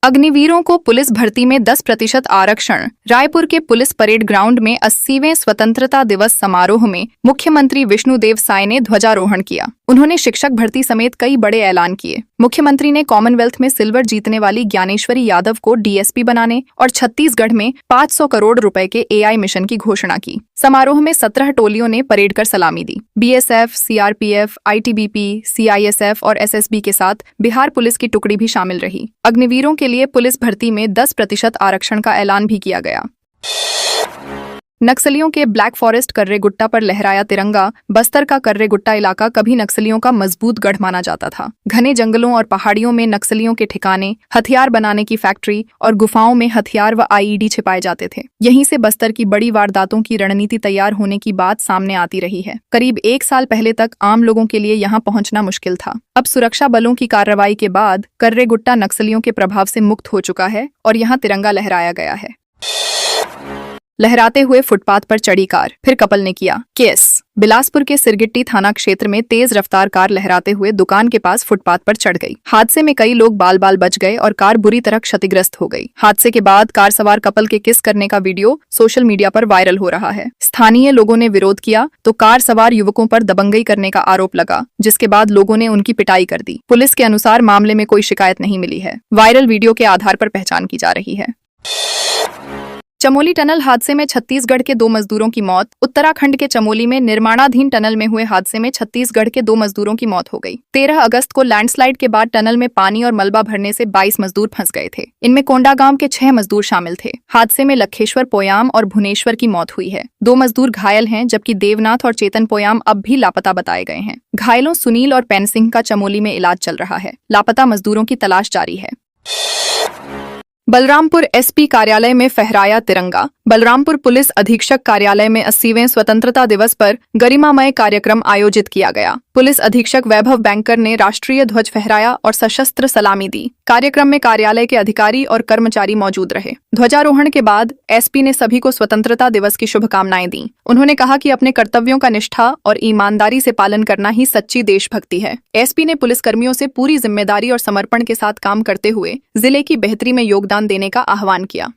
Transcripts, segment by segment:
अग्निवीरों को पुलिस भर्ती में 10% आरक्षण। रायपुर के पुलिस परेड ग्राउंड में 80वें स्वतंत्रता दिवस समारोह में मुख्यमंत्री विष्णुदेव साय ने ध्वजारोहण किया। उन्होंने शिक्षक भर्ती समेत कई बड़े ऐलान किए। मुख्यमंत्री ने कॉमनवेल्थ में सिल्वर जीतने वाली ज्ञानेश्वरी यादव को डीएसपी बनाने और छत्तीसगढ़ में 500 करोड़ रुपए के एआई मिशन की घोषणा की। समारोह में 17 टोलियों ने परेड कर सलामी दी। बीएसएफ, सीआरपीएफ, आईटीबीपी, सीआईएसएफ और एसएसबी के साथ बिहार पुलिस की टुकड़ी भी शामिल रही। अग्निवीरों के लिए पुलिस भर्ती में 10% आरक्षण का ऐलान भी किया गया। नक्सलियों के ब्लैक फॉरेस्ट कर्रेगुट्टा पर लहराया तिरंगा। बस्तर का कर्रेगुट्टा इलाका कभी नक्सलियों का मजबूत गढ़ माना जाता था। घने जंगलों और पहाड़ियों में नक्सलियों के ठिकाने, हथियार बनाने की फैक्ट्री और गुफाओं में हथियार व आईईडी छिपाए जाते थे। यहीं से बस्तर की बड़ी वारदातों की रणनीति तैयार होने की बात सामने आती रही है। करीब 1 साल पहले तक आम लोगों के लिए यहाँ पहुंचना मुश्किल था। अब सुरक्षा बलों की कार्रवाई के बाद कर्रेगुट्टा नक्सलियों के प्रभाव से मुक्त हो चुका है और यहाँ तिरंगा लहराया गया है। लहराते हुए फुटपाथ पर चढ़ी कार, फिर कपल ने किया केस। बिलासपुर के सिरगिट्टी थाना क्षेत्र में तेज रफ्तार कार लहराते हुए दुकान के पास फुटपाथ पर चढ़ गई। हादसे में कई लोग बाल बाल बच गए और कार बुरी तरह क्षतिग्रस्त हो गई। हादसे के बाद कार सवार कपल के किस करने का वीडियो सोशल मीडिया पर वायरल हो रहा है। स्थानीय लोगों ने विरोध किया तो कार सवार युवकों पर दबंगई करने का आरोप लगा, जिसके बाद लोगों ने उनकी पिटाई कर दी। पुलिस के अनुसार मामले में कोई शिकायत नहीं मिली है। वायरल वीडियो के आधार पर पहचान की जा रही है। चमोली टनल हादसे में छत्तीसगढ़ के 2 मजदूरों की मौत। उत्तराखंड के चमोली में निर्माणाधीन टनल में हुए हादसे में छत्तीसगढ़ के 2 मजदूरों की मौत हो गई। 13 अगस्त को लैंडस्लाइड के बाद टनल में पानी और मलबा भरने से 22 मजदूर फंस गए थे। इनमें कोंडागांव के 6 मजदूर शामिल थे। हादसे में लखेश्वर पोयाम और भुवनेश्वर की मौत हुई है। 2 मजदूर घायल हैं, जबकि देवनाथ और चेतन पोयाम अब भी लापता बताए गए हैं। घायलों सुनील और पैन सिंह का चमोली में इलाज चल रहा है। लापता मजदूरों की तलाश जारी है। बलरामपुर एसपी कार्यालय में फहराया तिरंगा। बलरामपुर पुलिस अधीक्षक कार्यालय में 80वें स्वतंत्रता दिवस पर गरिमामय कार्यक्रम आयोजित किया गया। पुलिस अधीक्षक वैभव बैंकर ने राष्ट्रीय ध्वज फहराया और सशस्त्र सलामी दी। कार्यक्रम में कार्यालय के अधिकारी और कर्मचारी मौजूद रहे। ध्वजारोहण के बाद एसपी ने सभी को स्वतंत्रता दिवस की शुभकामनाएं दी। उन्होंने कहा कि अपने कर्तव्यों का निष्ठा और ईमानदारी से पालन करना ही सच्ची देशभक्ति है। एसपी ने पुलिसकर्मियों से पूरी जिम्मेदारी और समर्पण के साथ काम करते हुए जिले की बेहतरी में योगदान देने का आह्वान किया।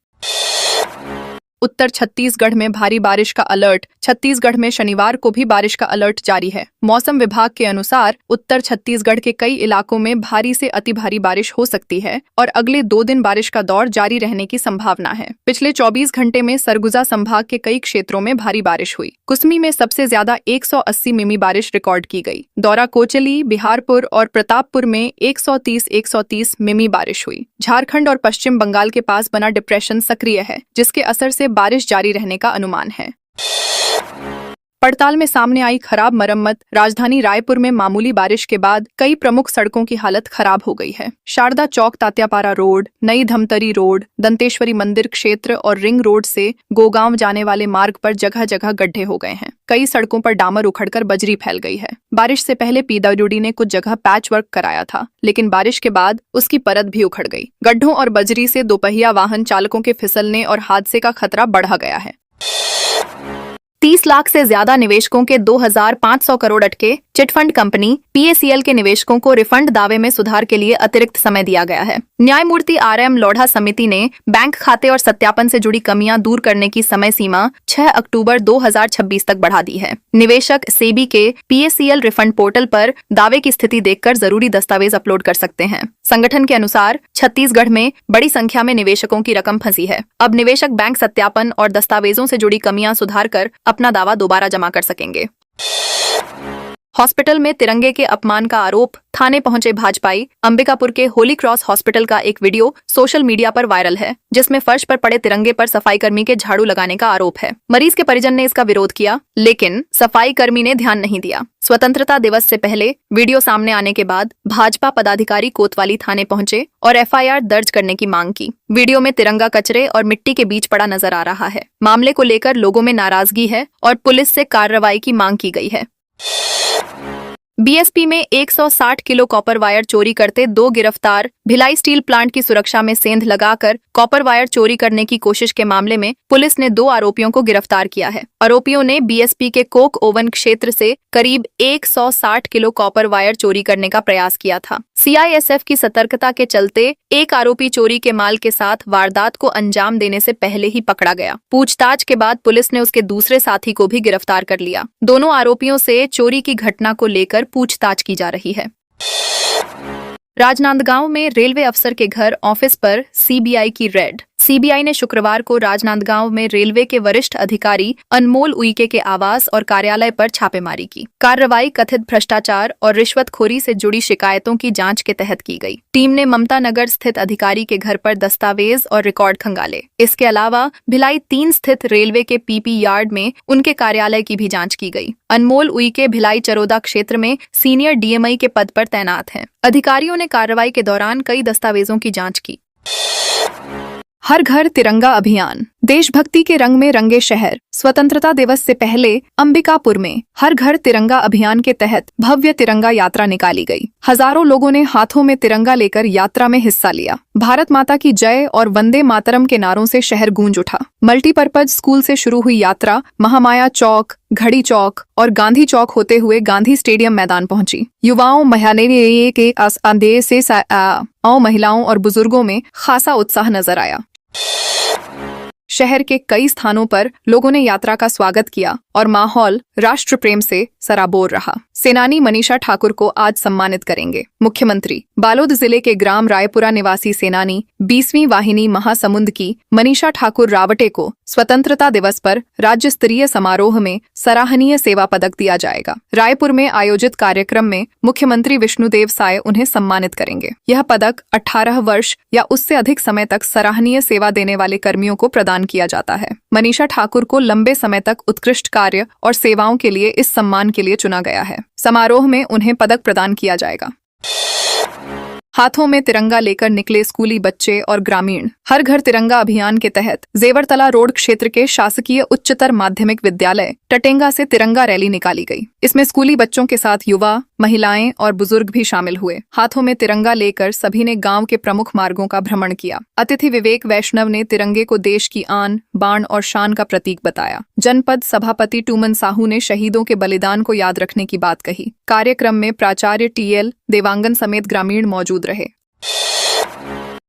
उत्तर छत्तीसगढ़ में भारी बारिश का अलर्ट। छत्तीसगढ़ में शनिवार को भी बारिश का अलर्ट जारी है। मौसम विभाग के अनुसार उत्तर छत्तीसगढ़ के कई इलाकों में भारी से अति भारी बारिश हो सकती है और अगले 2 दिन बारिश का दौर जारी रहने की संभावना है। पिछले 24 घंटे में सरगुजा संभाग के कई क्षेत्रों में भारी बारिश हुई। कुसमी में सबसे ज्यादा 180 मिमी बारिश रिकॉर्ड की गई। दौरा कोचली, बिहारपुर और प्रतापपुर में 130 मिमी बारिश हुई। झारखंड और पश्चिम बंगाल के पास बना डिप्रेशन सक्रिय है, जिसके असर से बारिश जारी रहने का अनुमान है। पड़ताल में सामने आई खराब मरम्मत। राजधानी रायपुर में मामूली बारिश के बाद कई प्रमुख सड़कों की हालत खराब हो गई है। शारदा चौक तात्यापारा रोड, नई धमतरी रोड, दंतेश्वरी मंदिर क्षेत्र और रिंग रोड से गोगांव जाने वाले मार्ग पर जगह जगह गड्ढे हो गए हैं। कई सड़कों पर डामर उखड़कर बजरी फैल गई है। बारिश से पहले पीडब्ल्यूडी ने कुछ जगह पैच वर्क कराया था, लेकिन बारिश के बाद उसकी परत भी उखड़ गई। गड्ढों और बजरी से दोपहिया वाहन चालकों के फिसलने और हादसे का खतरा बढ़ा गया है। 30 लाख से ज्यादा निवेशकों के 2500 करोड़ अटके। चिटफंड कंपनी पीएसीएल के निवेशकों को रिफंड दावे में सुधार के लिए अतिरिक्त समय दिया गया है। न्यायमूर्ति आरएम लोढ़ा समिति ने बैंक खाते और सत्यापन से जुड़ी कमियां दूर करने की समय सीमा 6 अक्टूबर 2026 तक बढ़ा दी है। निवेशक सेबी के पीएसीएल रिफंड पोर्टल पर दावे की स्थिति देखकर जरूरी दस्तावेज अपलोड कर सकते हैं। संगठन के अनुसार छत्तीसगढ़ में बड़ी संख्या में निवेशकों की रकम फंसी है। अब निवेशक बैंक सत्यापन और दस्तावेजों से जुड़ी कमियां सुधार कर अपना दावा दोबारा जमा कर सकेंगे। हॉस्पिटल में तिरंगे के अपमान का आरोप। थाने पहुंचे भाजपाई। अंबिकापुर के होली क्रॉस हॉस्पिटल का एक वीडियो सोशल मीडिया पर वायरल है, जिसमें फर्श पर पड़े तिरंगे पर सफाई कर्मी के झाड़ू लगाने का आरोप है। मरीज के परिजन ने इसका विरोध किया, लेकिन सफाई कर्मी ने ध्यान नहीं दिया। स्वतंत्रता दिवस से पहले वीडियो सामने आने के बाद भाजपा पदाधिकारी कोतवाली थाने पहुंचे और एफआईआर दर्ज करने की मांग की। वीडियो में तिरंगा कचरे और मिट्टी के बीच पड़ा नजर आ रहा है। मामले को लेकर लोगों में नाराजगी है और पुलिस से कार्रवाई की मांग की गई है। बीएसपी में 160 किलो कॉपर वायर चोरी करते 2 गिरफ्तार। भिलाई स्टील प्लांट की सुरक्षा में सेंध लगाकर कॉपर वायर चोरी करने की कोशिश के मामले में पुलिस ने 2 आरोपियों को गिरफ्तार किया है। आरोपियों ने बीएसपी के कोक ओवन क्षेत्र से करीब 160 किलो कॉपर वायर चोरी करने का प्रयास किया था। सीआईएसएफ की सतर्कता के चलते एक आरोपी चोरी के माल के साथ वारदात को अंजाम देने से पहले ही पकड़ा गया। पूछताछ के बाद पुलिस ने उसके दूसरे साथी को भी गिरफ्तार कर लिया। दोनों आरोपियों से चोरी की घटना को लेकर पूछताछ की जा रही है। राजनांदगांव में रेलवे अफसर के घर ऑफिस पर सीबीआई की रेड। सीबीआई ने शुक्रवार को राजनांदगांव में रेलवे के वरिष्ठ अधिकारी अनमोल उइके के आवास और कार्यालय पर छापेमारी की। कार्रवाई कथित भ्रष्टाचार और रिश्वतखोरी से जुड़ी शिकायतों की जांच के तहत की गई। टीम ने ममता नगर स्थित अधिकारी के घर पर दस्तावेज और रिकॉर्ड खंगाले। इसके अलावा भिलाई 3 स्थित रेलवे के पीपी यार्ड में उनके कार्यालय की भी जांच की गई। अनमोल उइके भिलाई चरोदा क्षेत्र में सीनियर डीएमआई के पद पर तैनात हैं। अधिकारियों ने कार्रवाई के दौरान कई दस्तावेजों की जांच की। हर घर तिरंगा अभियान। देशभक्ति के रंग में रंगे शहर। स्वतंत्रता दिवस से पहले अंबिकापुर में हर घर तिरंगा अभियान के तहत भव्य तिरंगा यात्रा निकाली गई। हजारों लोगों ने हाथों में तिरंगा लेकर यात्रा में हिस्सा लिया। भारत माता की जय और वंदे मातरम के नारों से शहर गूंज उठा। मल्टीपर्पज स्कूल से शुरू हुई यात्रा महामाया चौक, घड़ी चौक और गांधी चौक होते हुए गांधी स्टेडियम मैदान पहुंची। युवाओं, महिलाओं और बुजुर्गों में खासा उत्साह नजर आया। शहर के कई स्थानों पर लोगों ने यात्रा का स्वागत किया और माहौल राष्ट्र प्रेम से सराबोर रहा। सेनानी मनीषा ठाकुर को आज सम्मानित करेंगे मुख्यमंत्री। बालोद जिले के ग्राम रायपुरा निवासी सेनानी 20वीं वाहिनी महासमुंद की मनीषा ठाकुर रावटे को स्वतंत्रता दिवस पर राज्य स्तरीय समारोह में सराहनीय सेवा पदक दिया जाएगा। रायपुर में आयोजित कार्यक्रम में मुख्यमंत्री विष्णुदेव साय उन्हें सम्मानित करेंगे। यह पदक 18 वर्ष या उससे अधिक समय तक सराहनीय सेवा देने वाले कर्मियों को प्रदान किया जाता है। मनीषा ठाकुर को लंबे समय तक उत्कृष्ट कार्य और सेवाओं के लिए इस सम्मान के लिए चुना गया है। समारोह में उन्हें पदक प्रदान किया जाएगा। हाथों में तिरंगा लेकर निकले स्कूली बच्चे और ग्रामीण। हर घर तिरंगा अभियान के तहत जेवरतला रोड क्षेत्र के शासकीय उच्चतर माध्यमिक विद्यालय टटेंगा से तिरंगा रैली निकाली गई। इसमें स्कूली बच्चों के साथ युवा, महिलाएं और बुजुर्ग भी शामिल हुए। हाथों में तिरंगा लेकर सभी ने गांव के प्रमुख मार्गों का भ्रमण किया। अतिथि विवेक वैष्णव ने तिरंगे को देश की आन, बाण और शान का प्रतीक बताया। जनपद सभापति टूमन साहू ने शहीदों के बलिदान को याद रखने की बात कही। कार्यक्रम में प्राचार्य टीएल देवांगन समेत ग्रामीण मौजूद रहे।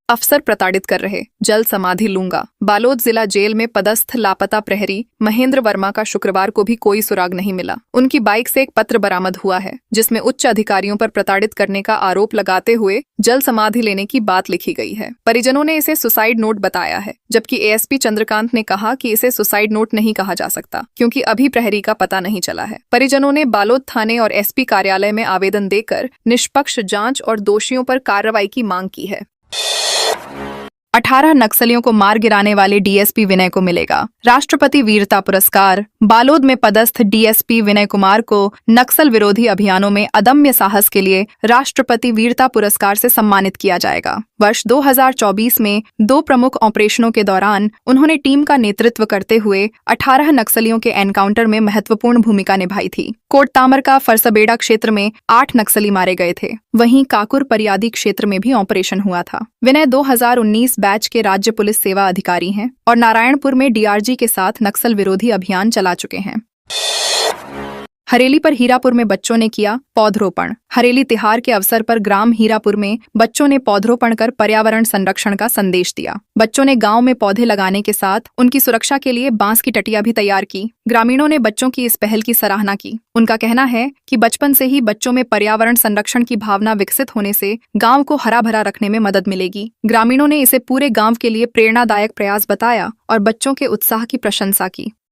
अफसर प्रताड़ित कर रहे, जल समाधि लूंगा। बालोद जिला जेल में पदस्थ लापता प्रहरी महेंद्र वर्मा का शुक्रवार को भी कोई सुराग नहीं मिला। उनकी बाइक से एक पत्र बरामद हुआ है जिसमें उच्च अधिकारियों पर प्रताड़ित करने का आरोप लगाते हुए जल समाधि लेने की बात लिखी गई है। परिजनों ने इसे सुसाइड नोट बताया है, जबकि एएसपी चंद्रकांत ने कहा कि इसे सुसाइड नोट नहीं कहा जा सकता क्योंकि अभी प्रहरी का पता नहीं चला है। परिजनों ने बालोद थाने और एसपी कार्यालय में आवेदन देकर निष्पक्ष जांच और दोषियों पर कार्रवाई की मांग की है। 18 नक्सलियों को मार गिराने वाले डीएसपी विनय को मिलेगा राष्ट्रपति वीरता पुरस्कार। बालोद में पदस्थ डीएसपी विनय कुमार को नक्सल विरोधी अभियानों में अदम्य साहस के लिए राष्ट्रपति वीरता पुरस्कार से सम्मानित किया जाएगा। वर्ष 2024 में 2 प्रमुख ऑपरेशनों के दौरान उन्होंने टीम का नेतृत्व करते हुए 18 नक्सलियों के एनकाउंटर में महत्वपूर्ण भूमिका निभाई थी। कोटतामर का फरसबेड़ा क्षेत्र में 8 नक्सली मारे गए थे। वहीं काकुर परियादी क्षेत्र में भी ऑपरेशन हुआ था। विनय 2019 बैच के राज्य पुलिस सेवा अधिकारी हैं और नारायणपुर में डीआरजी के साथ नक्सल विरोधी अभियान चला चुके हैं। हरेली पर हीरापुर में बच्चों ने किया पौधरोपण। हरेली तिहार के अवसर पर ग्राम हीरापुर में बच्चों ने पौधरोपण कर पर्यावरण संरक्षण का संदेश दिया। बच्चों ने गांव में पौधे लगाने के साथ उनकी सुरक्षा के लिए बांस की टटिया भी तैयार की। ग्रामीणों ने बच्चों की इस पहल की सराहना की। उनका कहना है कि बचपन से ही बच्चों में पर्यावरण संरक्षण की भावना विकसित होने से गाँव को हरा भरा रखने में मदद मिलेगी। ग्रामीणों ने इसे पूरे गाँव के लिए प्रेरणादायक प्रयास बताया और बच्चों के उत्साह की प्रशंसा की।